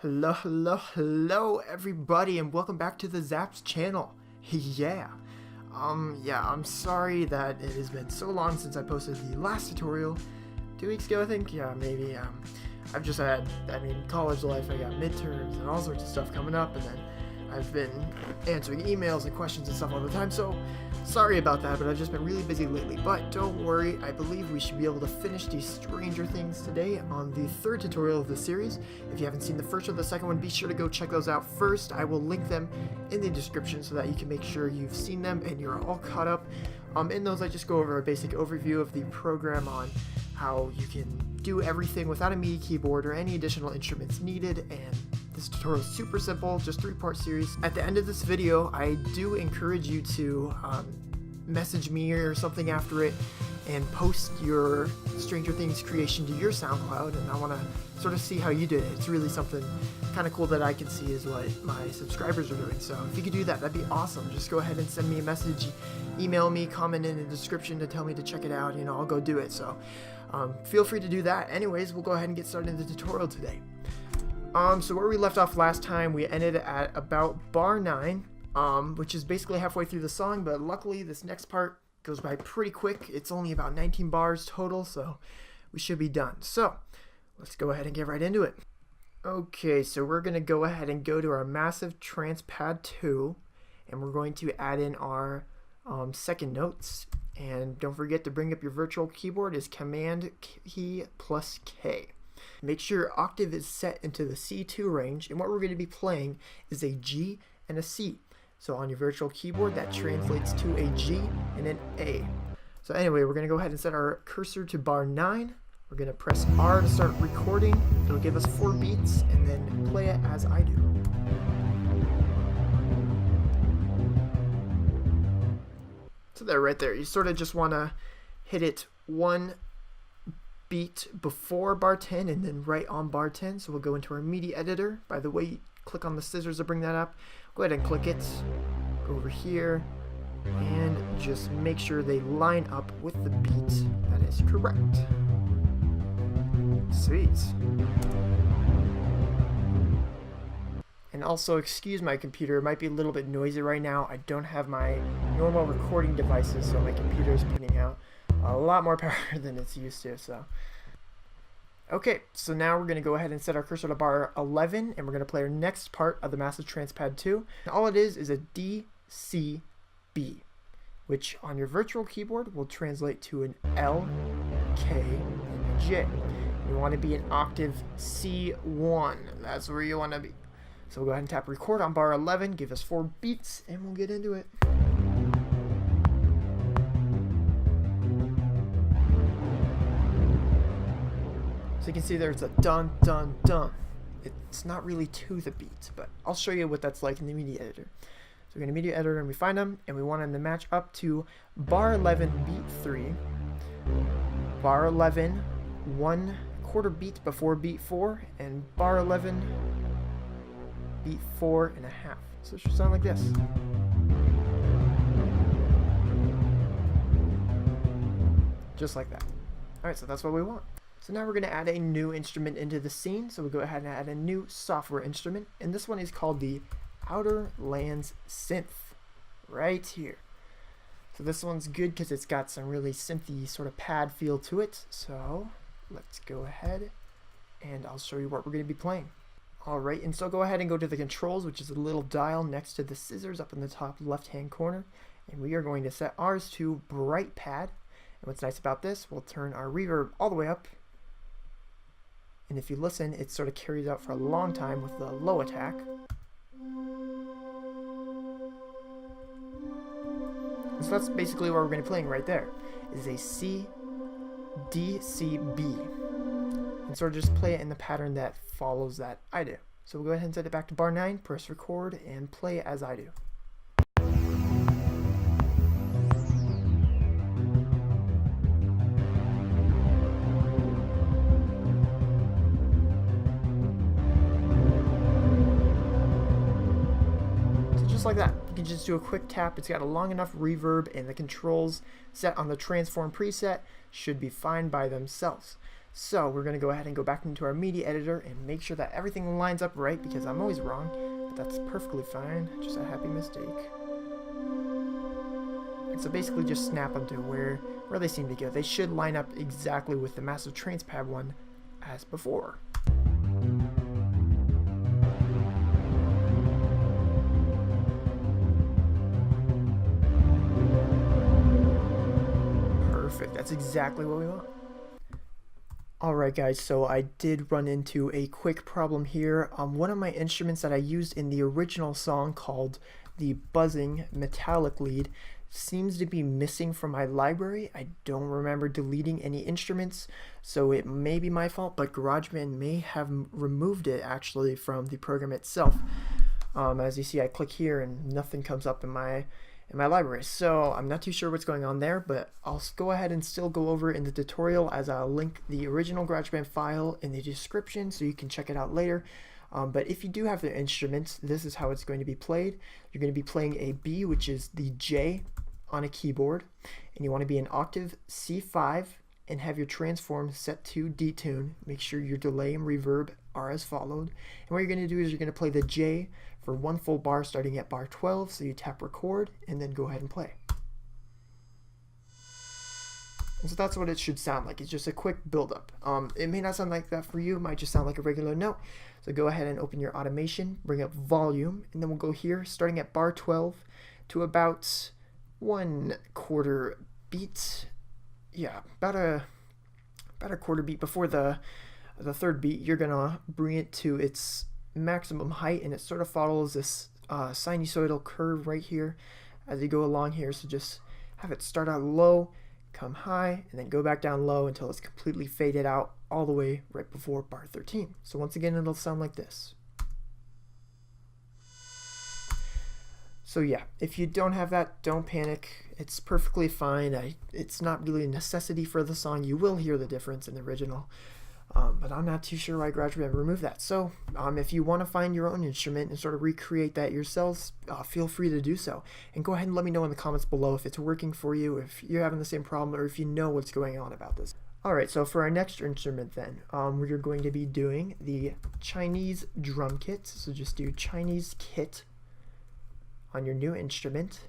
Hello everybody, and welcome back to the Zapps channel. I'm sorry that it has been so long since I posted the last tutorial. 2 weeks ago, I think. Maybe. I've just had, college life. I got midterms and all sorts of stuff coming up, and then I've been answering emails and questions and stuff all the time, so sorry about that, but I've just been really busy lately. But don't worry, I believe we should be able to finish these Stranger Things today on the third tutorial of the series. If you haven't seen the first or the second one, be sure to go check those out first. I will link them in the description so that you can make sure you've seen them and you're all caught up. In those, I just go over a basic overview of the program on how you can do everything without a MIDI keyboard or any additional instruments needed, and this tutorial is super simple, just 3-part series. At the end of this video, I do encourage you to message me or something after it and post your Stranger Things creation to your SoundCloud, and I want to sort of see how you did it. It's really something kind of cool that I can see is what my subscribers are doing, so if you could do that, that'd be awesome. Just go ahead and send me a message, email me, comment in the description to tell me to check it out, I'll go do it. So feel free to do that. Anyways, we'll go ahead and get started in the tutorial today. So where we left off last time, we ended at about bar 9, which is basically halfway through the song, but luckily this next part goes by pretty quick. It's only about 19 bars total, so we should be done. So let's go ahead and get right into it. Okay, so we're going to go ahead and go to our massive trance pad 2, and we're going to add in our second notes. And don't forget to bring up your virtual keyboard is Command key plus K. Make sure your octave is set into the C2 range, and what we're going to be playing is a G and a C. So on your virtual keyboard, that translates to a G and an A. So anyway, we're going to go ahead and set our cursor to bar 9. We're going to press R to start recording. It'll give us 4 beats, and then play it as I do. So there, right there, you sort of just want to hit it 1 beat before bar 10 and then right on bar 10. So we'll go into our MIDI editor. By the way, click on the scissors to bring that up. Go ahead and click it. Go over here and just make sure they line up with the beat that is correct. Sweet. And also, excuse my computer, it might be a little bit noisy right now. I don't have my normal recording devices, so my computer is putting out a lot more power than it's used to. So okay, so now we're going to go ahead and set our cursor to bar 11, and we're going to play our next part of the Massive Trance Pad 2. And all it is a D, C, B, which on your virtual keyboard will translate to an L, K, and a J. You want to be an octave C1. That's where you want to be. So we'll go ahead and tap record on bar 11, give us 4 beats, and we'll get into it. So you can see there's a dun, dun, dun. It's not really to the beat, but I'll show you what that's like in the MIDI editor. So we're going to MIDI editor and we find them, and we want them to match up to bar 11, beat 3, bar 11, 1/4 beat before beat 4, and bar 11, beat 4 1/2. So it should sound like this. Just like that. Alright, so that's what we want. So now we're going to add a new instrument into the scene. So we'll go ahead and add a new software instrument. And this one is called the Outer Lands Synth. Right here. So this one's good because it's got some really synthy sort of pad feel to it. So let's go ahead and I'll show you what we're going to be playing. Alright, and so go ahead and go to the controls, which is a little dial next to the scissors up in the top left hand corner, and we are going to set ours to bright pad. And what's nice about this, we'll turn our reverb all the way up, and if you listen, it sort of carries out for a long time with the low attack. And so that's basically what we're going to be playing right there, is a C, D, C, B. And sort of just play it in the pattern that follows that I do. So we'll go ahead and set it back to bar 9, press record, and play it as I do. So just like that. You can just do a quick tap. It's got a long enough reverb, and the controls set on the transform preset should be fine by themselves. So we're going to go ahead and go back into our media editor and make sure that everything lines up right, because I'm always wrong, but that's perfectly fine, just a happy mistake. And so basically just snap them to where they seem to go. They should line up exactly with the Massive Transpad one as before. Perfect, that's exactly what we want. Alright guys, so I did run into a quick problem here. One of my instruments that I used in the original song, called the buzzing Metalic Lead, seems to be missing from my library. I don't remember deleting any instruments, so it may be my fault, but GarageBand may have removed it actually from the program itself. As you see, I click here and nothing comes up in my library, so I'm not too sure what's going on there, but I'll go ahead and still go over it in the tutorial, as I'll link the original GarageBand file in the description so you can check it out later. But if you do have the instruments, this is how it's going to be played. You're going to be playing a B, which is the J on a keyboard, and you want to be in octave C5 and have your transform set to detune. Make sure your delay and reverb are as followed. And what you're going to do is you're going to play the J for one full bar starting at bar 12, so you tap record and then go ahead and play. And so that's what it should sound like. It's just a quick build-up. It may not sound like that for you, it might just sound like a regular note. So go ahead and open your automation, bring up volume, and then we'll go here starting at bar 12 to about 1/4 beat. Yeah, about a quarter beat before the third beat. You're gonna bring it to its maximum height, and it sort of follows this sinusoidal curve right here as you go along here. So just have it start out low, come high, and then go back down low until it's completely faded out all the way right before bar 13. So once again, it'll sound like this. So yeah, if you don't have that, don't panic. It's perfectly fine. It's not really a necessity for the song. You will hear the difference in the original. But I'm not too sure why GarageBand removed that. So if you want to find your own instrument and sort of recreate that yourselves, feel free to do so. And go ahead and let me know in the comments below if it's working for you, if you're having the same problem, or if you know what's going on about this. Alright, so for our next instrument then, we're going to be doing the Chinese drum kit. So just do Chinese kit on your new instrument.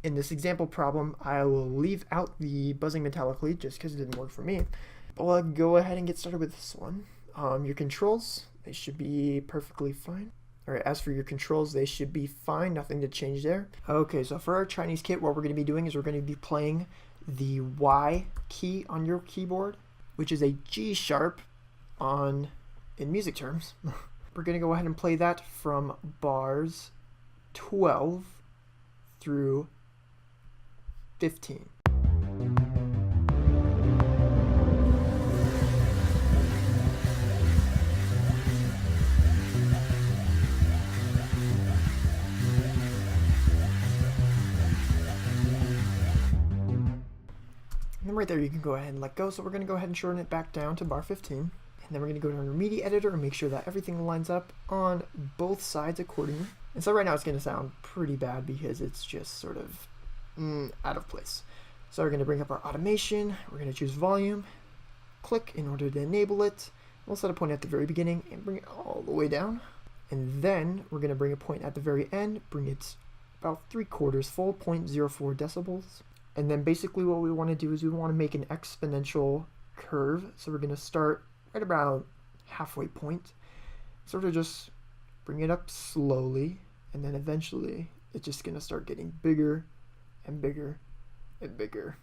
In this example problem, I will leave out the buzzing Metalic Lead just because it didn't work for me. But we'll go ahead and get started with this one. Your controls, they should be perfectly fine. Alright, as for your controls, they should be fine, nothing to change there. Okay, so for our Chinese kit, what we're going to be doing is we're going to be playing the Y key on your keyboard, which is a G sharp in music terms. We're going to go ahead and play that from bars 12 through 15. And then right there you can go ahead and let go. So we're going to go ahead and shorten it back down to bar 15. And then we're going to go down to media editor and make sure that everything lines up on both sides accordingly. And so right now it's going to sound pretty bad because it's just sort of out of place. So we're going to bring up our automation. We're going to choose volume, click in order to enable it. We'll set a point at the very beginning and bring it all the way down. And then we're going to bring a point at the very end, bring it about 3/4 full, 0.04 decibels. And then basically what we want to do is we want to make an exponential curve. So we're going to start right about halfway point, sort of just bring it up slowly, and then eventually it's just going to start getting bigger and bigger and bigger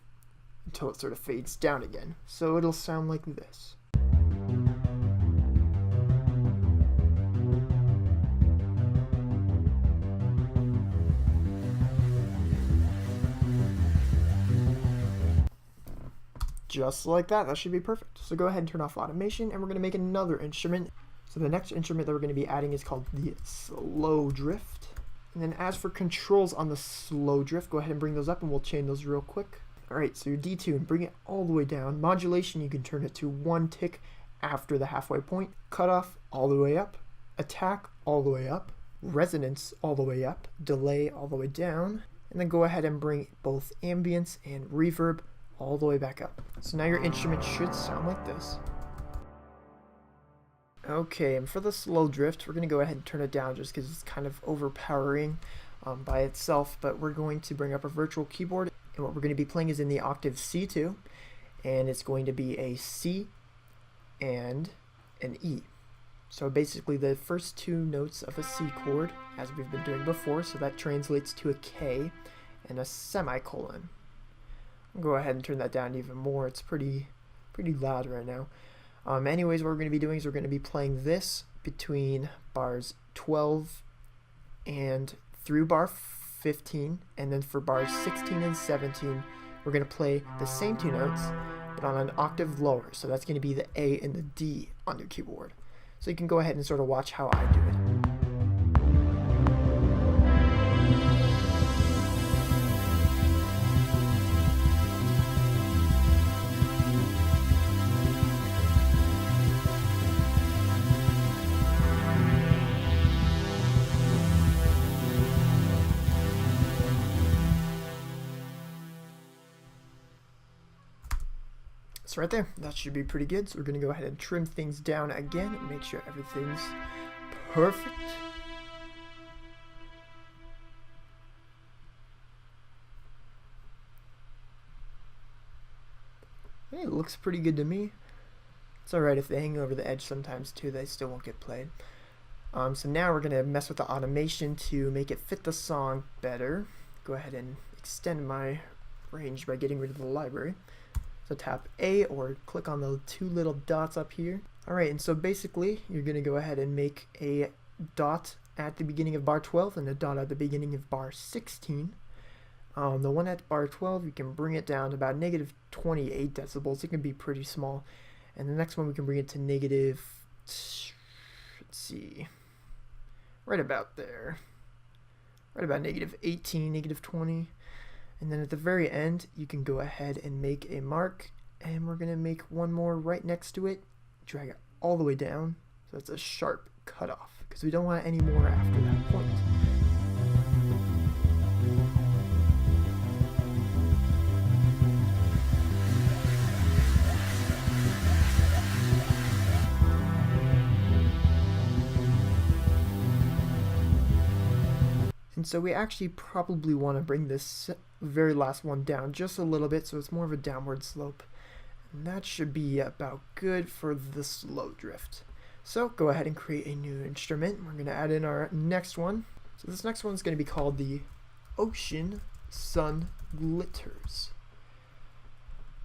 until it sort of fades down again. So it'll sound like this. Just like that. That should be perfect. So go ahead and turn off automation, and we're going to make another instrument. So the next instrument that we're going to be adding is called the slow drift. And then as for controls on the slow drift, go ahead and bring those up and we'll chain those real quick. Alright, so your detune, bring it all the way down. Modulation, you can turn it to 1 tick after the halfway point. Cutoff, all the way up. Attack, all the way up. Resonance, all the way up. Delay, all the way down. And then go ahead and bring both ambience and reverb all the way back up. So now your instrument should sound like this. Okay, and for the slow drift, we're going to go ahead and turn it down just because it's kind of overpowering by itself, but we're going to bring up a virtual keyboard, and what we're going to be playing is in the octave C2, and it's going to be a C and an E. So basically the first two notes of a C chord, as we've been doing before, so that translates to a K and a semicolon. I'll go ahead and turn that down even more. It's pretty loud right now. Anyways, what we're going to be doing is we're going to be playing this between bars 12 and through bar 15, and then for bars 16 and 17, we're going to play the same two notes, but on an octave lower. So that's going to be the A and the D on your keyboard. So you can go ahead and sort of watch how I do it. So right there, that should be pretty good. So we're going to go ahead and trim things down again and make sure everything's perfect. Hey, it looks pretty good to me. It's alright if they hang over the edge sometimes too, they still won't get played. So now we're going to mess with the automation to make it fit the song better. Go ahead and extend my range by getting rid of the library. So tap A or click on the two little dots up here. Alright, and so basically you're going to go ahead and make a dot at the beginning of bar 12 and a dot at the beginning of bar 16. The one at bar 12, you can bring it down to about negative 28 decibels. It can be pretty small. And the next one we can bring it to negative, let's see, right about there. Right about negative 18, negative 20. And then at the very end, you can go ahead and make a mark, and we're going to make one more right next to it, drag it all the way down, so it's a sharp cutoff, because we don't want any more after that point. And so we actually probably want to bring this very last one down just a little bit, so it's more of a downward slope. And that should be about good for the slow drift. So go ahead and create a new instrument. We're going to add in our next one. So this next one is going to be called the Ocean Sun Glitters.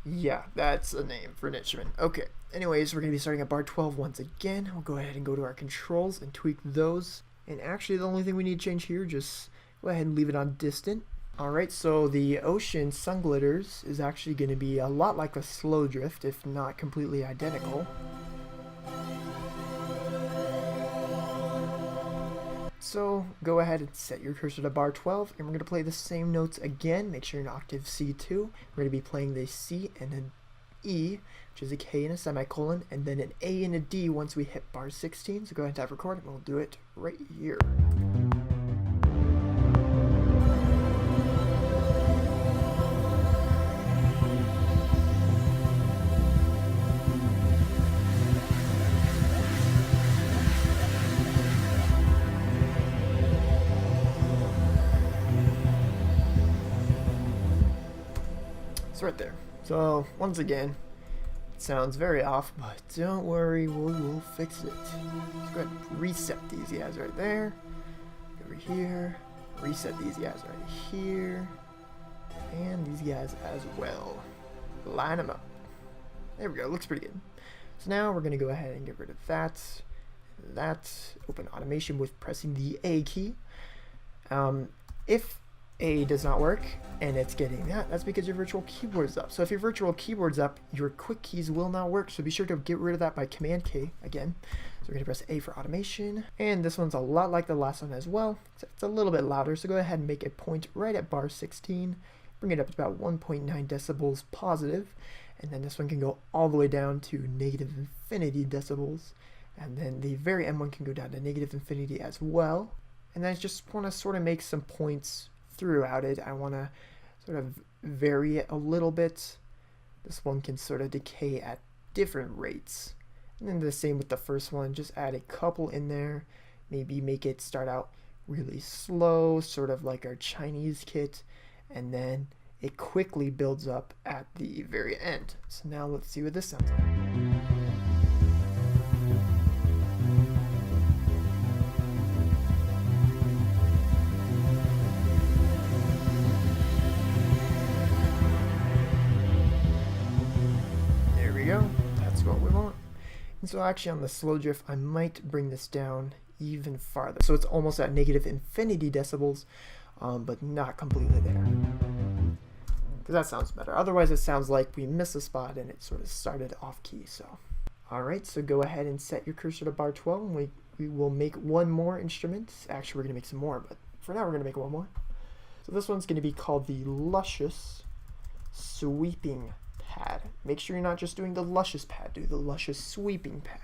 Yeah, that's a name for an instrument. Okay, anyways, we're going to be starting at bar 12 once again. We'll go ahead and go to our controls and tweak those. And actually the only thing we need to change here, just go ahead and leave it on distant. Alright, so the Ocean Sun Glitters is actually going to be a lot like a slow drift, if not completely identical. So go ahead and set your cursor to bar 12, and we're going to play the same notes again. Make sure you're in octave C2. We're going to be playing the C and an E, which is a K and a semicolon, and then an A and a D once we hit bar 16. So go ahead and tap record, and we'll do it right here. Right there. So once again, it sounds very off, but don't worry, we'll fix it. Let's go ahead and reset these guys right there. Over here. Reset these guys right here. And these guys as well. Line them up. There we go. Looks pretty good. So now we're going to go ahead and get rid of that. Open automation with pressing the A key. If A does not work and it's getting that's because your virtual keyboard is up. So if your virtual keyboard's up, your quick keys will not work, so be sure to get rid of that by Command K again. So we're going to press A for automation, and this one's a lot like the last one as well. It's a little bit louder, so go ahead and make a point right at bar 16, bring it up to about 1.9 decibels positive, and then this one can go all the way down to negative infinity decibels, and then the very end one can go down to negative infinity as well. And then I just want to sort of make some points throughout it. I want to sort of vary it a little bit. this one can sort of decay at different rates. And then the same with the first one, just add a couple in there, maybe make it start out really slow, sort of like our Chinese kit, and then it quickly builds up at the very end. So now let's see what this sounds like. There we go, that's what we want. And so actually on the slow drift, I might bring this down even farther. So it's almost at negative infinity decibels, but not completely there. Because that sounds better. Otherwise it sounds like we missed a spot and it sort of started off key. So, alright, so go ahead and set your cursor to bar 12 and we will make one more instrument. Actually, we're going to make some more, but for now we're going to make one more. So this one's going to be called the Luscious Sweeping Pad. Make sure you're not just doing the Luscious pad, do the Luscious Sweeping Pad.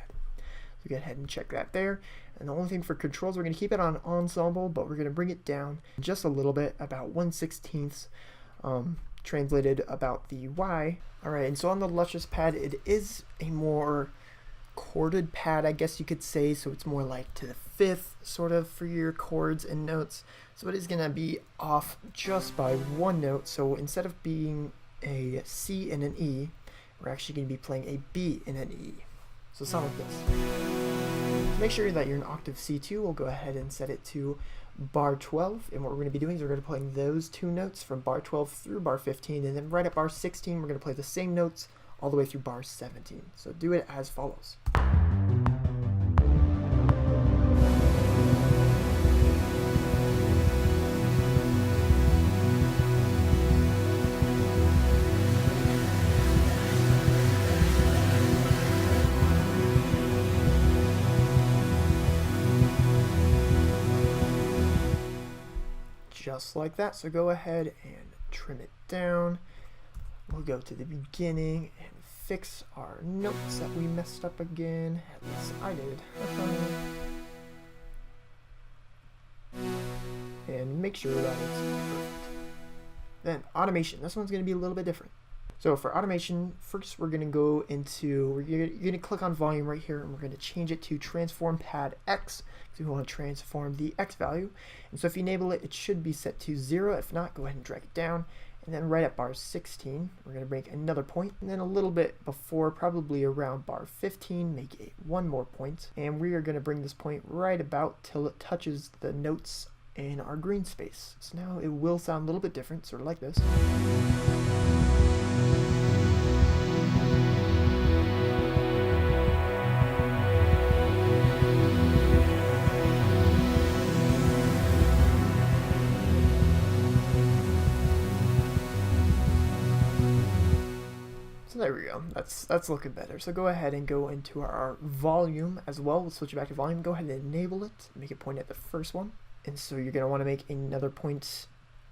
So go ahead and check that there. And the only thing for controls, we're going to keep it on ensemble, but we're going to bring it down just a little bit, about 1/16, translated about the Y. Alright, and so on the Luscious pad, it is a more chorded pad, I guess you could say, so it's more like to the 5th sort of for your chords and notes. So it is going to be off just by one note, so instead of being a C and an E, we're actually going to be playing a B and an E. So sound like this. To make sure that you're in octave C2, we'll go ahead and set it to bar 12, and what we're going to be doing is we're going to be playing those two notes from bar 12 through bar 15, and then right at bar 16 we're going to play the same notes all the way through bar 17. So do it as follows. Just like that. So go ahead and trim it down. We'll go to the beginning and fix our notes that we messed up again. At least I did. And make sure that it's perfect. Then automation. This one's going to be a little bit different. So for automation, first we're going to go into, you're going to click on volume right here, and we're going to change it to transform pad X, because we want to transform the X value. And so if you enable it, it should be set to 0. If not, go ahead and drag it down. And then right at bar 16, we're going to make another point, and then a little bit before, probably around bar 15, make one more point. And we are going to bring this point right about till it touches the notes in our green space. So now it will sound a little bit different, sort of like this. There we go. That's looking better. So go ahead and go into our volume as well. We'll switch it back to volume. Go ahead and enable it. Make it point at the first one. And so you're going to want to make another point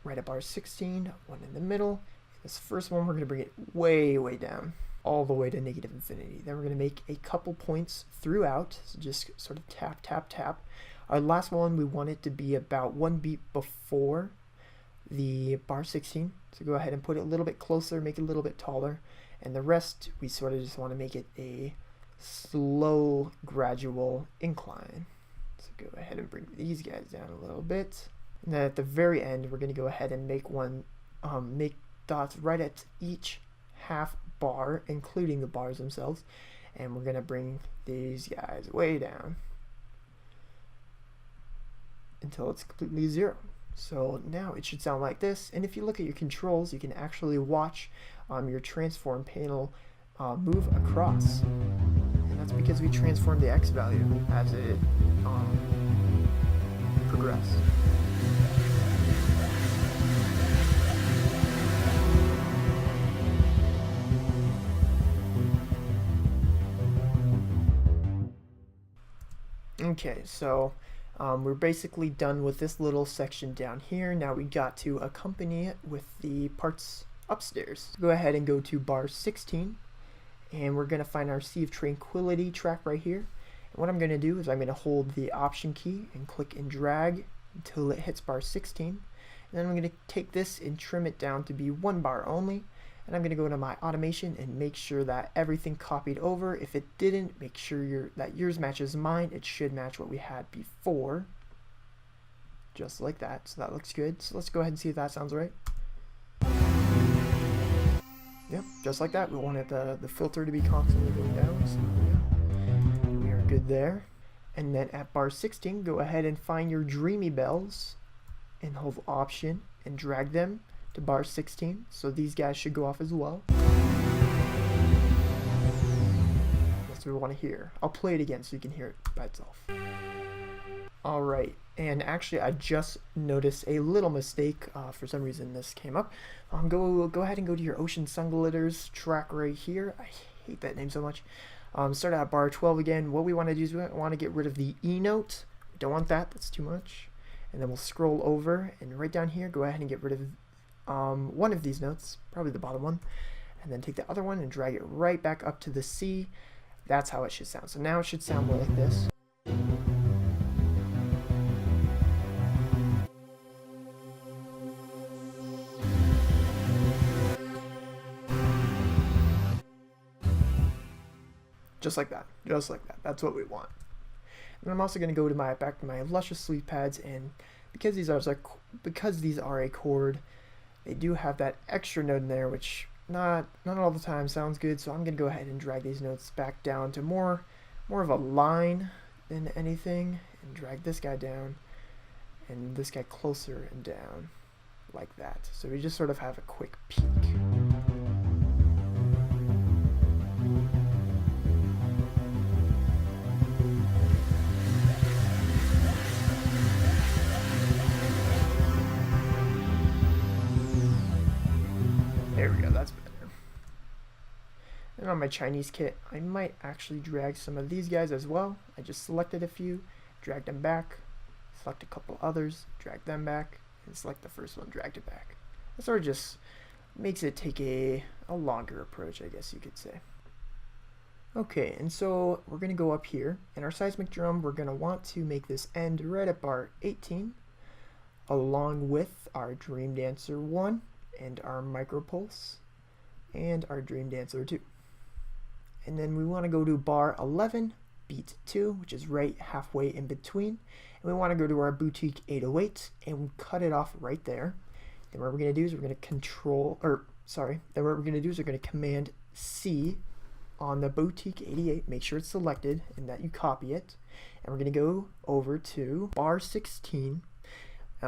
right at bar 16, one in the middle. This first one, we're going to bring it way, way down, all the way to negative infinity. Then we're going to make a couple points throughout. So just sort of tap, tap, tap. Our last one, we want it to be about one beat before the bar 16. So go ahead and put it a little bit closer, make it a little bit taller. And the rest, we sort of just want to make it a slow, gradual incline. So go ahead and bring these guys down a little bit. And then at the very end, we're going to go ahead and make make dots right at each half bar, including the bars themselves. And we're going to bring these guys way down until it's completely 0. So now it should sound like this. And if you look at your controls, you can actually watch your transform panel move across. And that's because we transformed the X value as it progressed. Okay, so we're basically done with this little section down here. Now we got to accompany it with the parts upstairs. So go ahead and go to bar 16, and we're going to find our Sea of Tranquility track right here. And what I'm going to do is I'm going to hold the Option key and click and drag until it hits bar 16. And then I'm going to take this and trim it down to be 1 bar only. and I'm going to go into my automation and make sure that everything copied over. If it didn't, make sure that yours matches mine. It should match what we had before, just like that. So that looks good. So let's go ahead and see if that sounds right. Yep, just like that. We wanted the filter to be constantly going down, so yeah, we are good there. And then at bar 16, go ahead and find your dreamy bells and hold Option and drag them to bar 16. So these guys should go off as well. That's what we want to hear. I'll play it again so you can hear it by itself. Alright, and actually I just noticed a little mistake. For some reason this came up. Go ahead and go to your Ocean Sun Glitters track right here. I hate that name so much. Start at bar 12 again. What we want to do is we want to get rid of the E note. We don't want that, that's too much. And then we'll scroll over, and right down here, go ahead and get rid of one of these notes, probably the bottom one. And then take the other one and drag it right back up to the C. That's how it should sound. So now it should sound more like this. Just like that, just like that. That's what we want. And I'm also going to go to back to my luscious sweep pads, and because these are a chord, they do have that extra note in there, which not all the time sounds good. So I'm going to go ahead and drag these notes back down to more of a line than anything, and drag this guy down and this guy closer and down like that. So we just sort of have a quick peek. There we go, that's better. And on my Chinese kit, I might actually drag some of these guys as well. I just selected a few, dragged them back, select a couple others, drag them back, and select the first one, dragged it back. That sort of just makes it take a longer approach, I guess you could say. Okay, and so we're going to go up here. In our seismic drum, we're going to want to make this end right at bar 18, along with our Dream Dancer 1, and our Micropulse, and our Dream Dancer 2. And then we want to go to bar 11, beat 2, which is right halfway in between. And we want to go to our Boutique 808 and cut it off right there. Then what we're going to do is we're going to Command C on the Boutique 88, make sure it's selected and that you copy it. And we're going to go over to bar 16,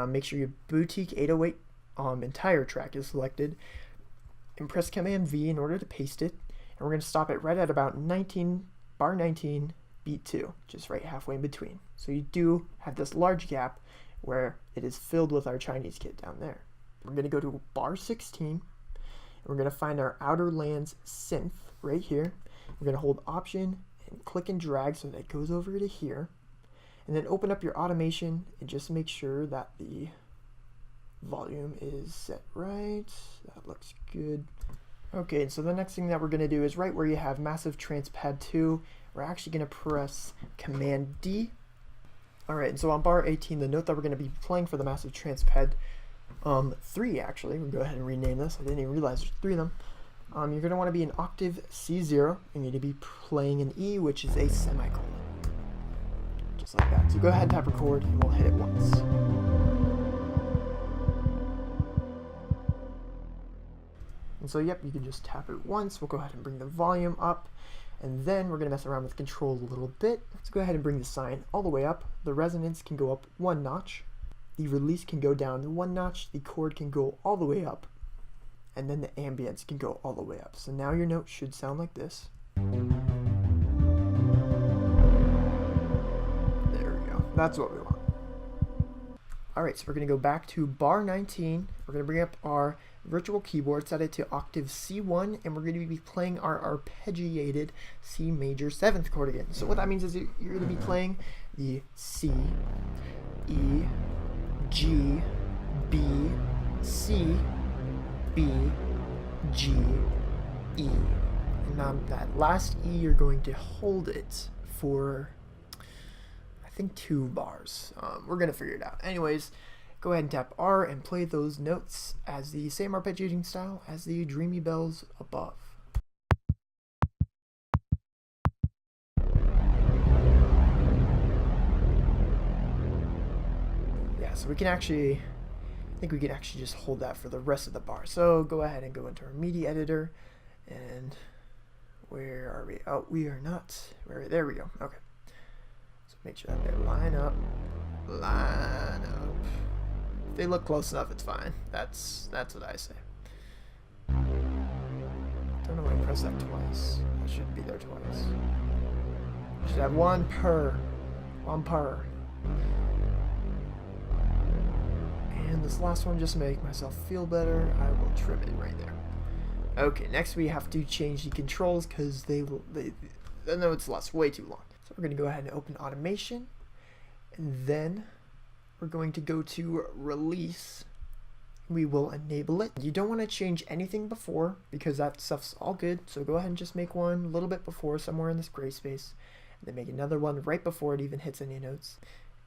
make sure your Boutique 808 entire track is selected, and press Command V in order to paste it. And we're going to stop it right at about bar 19, beat 2, just right halfway in between. So you do have this large gap where it is filled with our Chinese kit down there. We're going to go to bar 16, and we're going to find our Outer Lands synth right here. We're going to hold Option and click and drag so that it goes over to here. And then open up your automation and just make sure that the volume is set right. That looks good. Okay, so the next thing that we're going to do is right where you have Massive Trance Pad 2, we're actually going to press Command D. Alright, and so on bar 18, the note that we're going to be playing for the Massive Trance Pad 3, actually, we'll go ahead and rename this. I didn't even realize there's 3 of them. You're going to want to be in octave C0. You need to be playing an E, which is a semicolon. Just like that. So go ahead and tap record, and we'll hit it once. And so, yep, you can just tap it once. We'll go ahead and bring the volume up, and then we're going to mess around with control a little bit. Let's go ahead and bring the sine all the way up. The resonance can go up 1 notch. The release can go down 1 notch. The chord can go all the way up. And then the ambience can go all the way up. So now your note should sound like this. There we go. That's what we want. Alright, so we're going to go back to bar 19. We're going to bring up our virtual keyboard, set it to octave C1, and we're going to be playing our arpeggiated C major 7th chord again. So what that means is you're going to be playing the C, E, G, B, C, B, G, E. And on that last E, you're going to hold it for, I think, 2 bars. We're going to figure it out. Anyways, go ahead and tap R and play those notes as the same arpeggiating style as the Dreamy Bells above. Yeah, so we can actually, I think we can actually just hold that for the rest of the bar. So go ahead and go into our MIDI editor, and where are we? Oh, we are not. There we go. Okay. So make sure that they line up. Line up. If they look close enough, it's fine. That's what I say. Don't know why I pressed that twice. That shouldn't be there twice. Should have one per. One per. And this last one, just to make myself feel better, I will trim it right there. Okay, next we have to change the controls because the notes last way too long. So we're going to go ahead and open automation, and then we're going to go to release. We will enable it. You don't want to change anything before because that stuff's all good. So go ahead and just make one a little bit before, somewhere in this gray space, and then make another one right before it even hits any notes,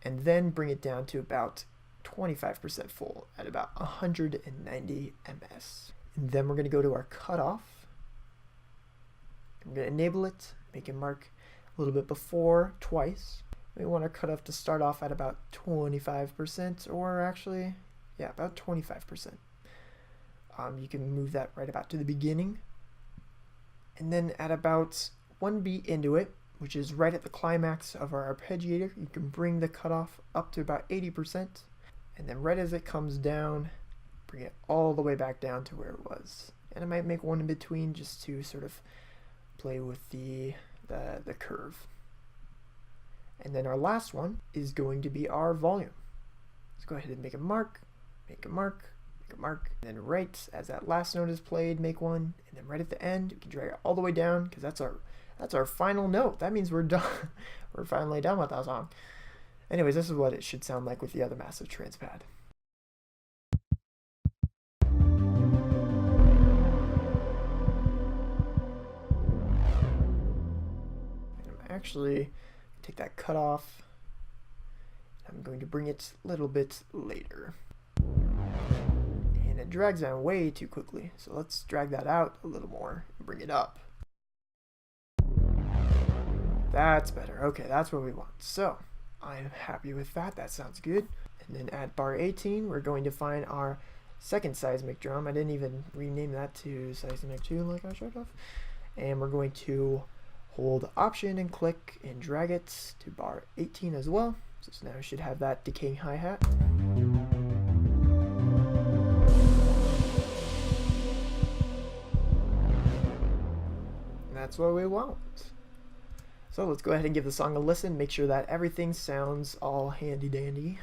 and then bring it down to about 25% full at about 190 ms. And then we're going to go to our cutoff. I'm going to enable it, make it mark a little bit before twice. We want our cutoff to start off at about 25%, or actually, yeah, about 25%. You can move that right about to the beginning. And then at about 1 beat into it, which is right at the climax of our arpeggiator, you can bring the cutoff up to about 80%. And then right as it comes down, bring it all the way back down to where it was. And I might make one in between just to sort of play with the curve. And then our last one is going to be our volume. Let's go ahead and make a mark, make a mark, make a mark. And then right as that last note is played, make one. And then right at the end, we can drag it all the way down because that's our final note. That means we're done. We're finally done with that song. Anyways, this is what it should sound like with the other massive trans pad. Actually take that cut off. I'm going to bring it a little bit later. And it drags down way too quickly. So let's drag that out a little more and bring it up. That's better. Okay, that's what we want. So I'm happy with that. That sounds good. And then at bar 18, we're going to find our second seismic drum. I didn't even rename that to seismic 2 like I should have. And we're going to hold Option and click and drag it to bar 18 as well. So now we should have that decaying hi-hat. That's what we want. So let's go ahead and give the song a listen, make sure that everything sounds all handy dandy.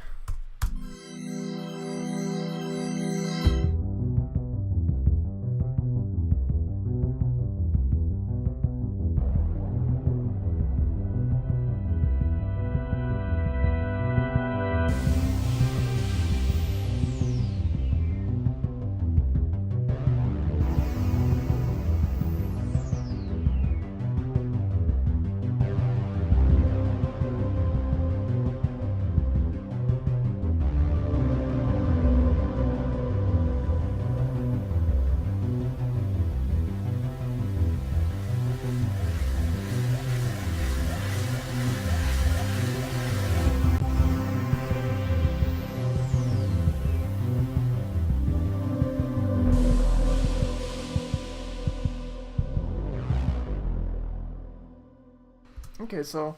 Okay, so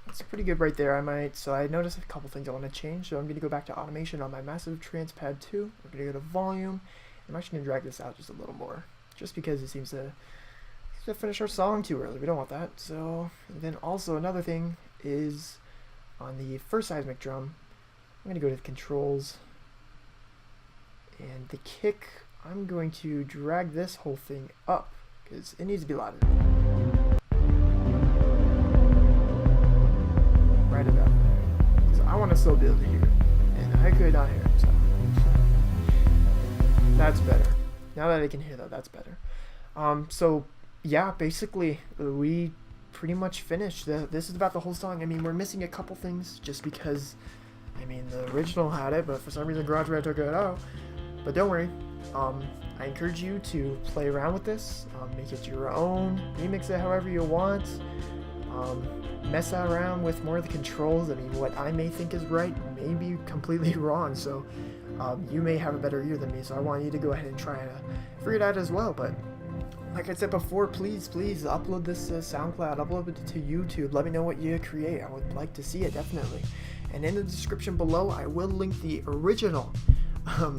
that's pretty good right there. I noticed a couple things I want to change, so I'm going to go back to automation on my massive trans pad 2. We're going to go to volume. I'm actually going to drag this out just a little more, just because it seems to finish our song too early. We don't want that. So then also another thing is on the first seismic drum, I'm going to go to the controls, and the kick, I'm going to drag this whole thing up because it needs to be louder. Right about there. So I want to still be able to hear it, and I could not hear it, so that's better. Now that I can hear that, that's better. So yeah, basically we pretty much finished. This is about the whole song. I mean, we're missing a couple things just because I mean, the original had it, but for some reason GarageBand took it out. But don't worry, I encourage you to play around with this, make it your own, remix it however you want, mess around with more of the controls. I mean, what I may think is right may be completely wrong, so you may have a better ear than me, so I want you to go ahead and try to figure it out as well. But like I said before, please upload this to SoundCloud, upload it to YouTube, let me know what you create. I would like to see it, definitely. And in the description below, I will link the original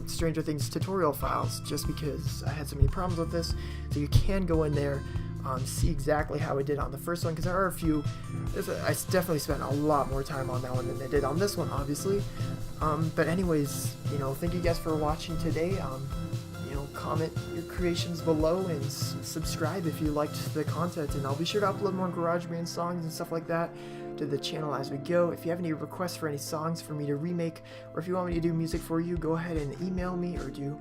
Stranger Things tutorial files, just because I had so many problems with this, so you can go in there, see exactly how I did on the first one, because there are a few, I definitely spent a lot more time on that one than I did on this one, obviously. But anyways, thank you guys for watching today. Comment your creations below and subscribe if you liked the content, and I'll be sure to upload more GarageBand songs and stuff like that to the channel as we go. If you have any requests for any songs for me to remake, or if you want me to do music for you, go ahead and email me or do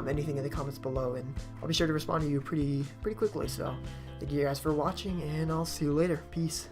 anything in the comments below, and I'll be sure to respond to you pretty quickly. So thank you guys for watching, and I'll see you later. Peace.